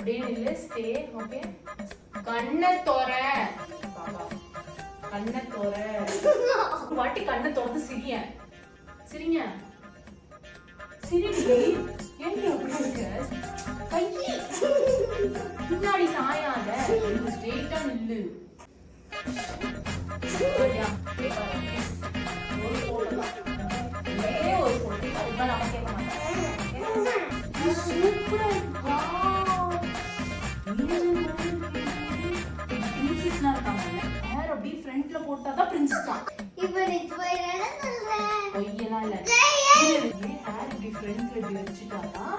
அப்படியே நில்லு, stay. Okay, கண்ணை தோற பாபா, கண்ணை தோற. ஒரு வாட்டி கண்ணை திறந்து சிரிங்க, சிரிங்க, சிரிடி. ஏன் அப்படி இருக்க? கை பின்னாடி சாயாத, ஸ்ட்ரெயிட்டா நில்லு. ஒரு போட்டோ தான், ஒரே ஒரு போட்டோ, அதுதான் நம்ம கேட்க மாட்டோம். சூப்பரா இருக்கா. பிரின்சஸ்லாம் இருக்காங்கல்ல, ஹேர் அப்படியே ஃப்ரண்ட்ல போட்டாதான் பிரின்சஸ் தான். இப்போ பொய்யெல்லாம் இல்ல. ஹேர் இப்படி ஃப்ரண்ட்ல இப்படி வச்சுட்டாதான்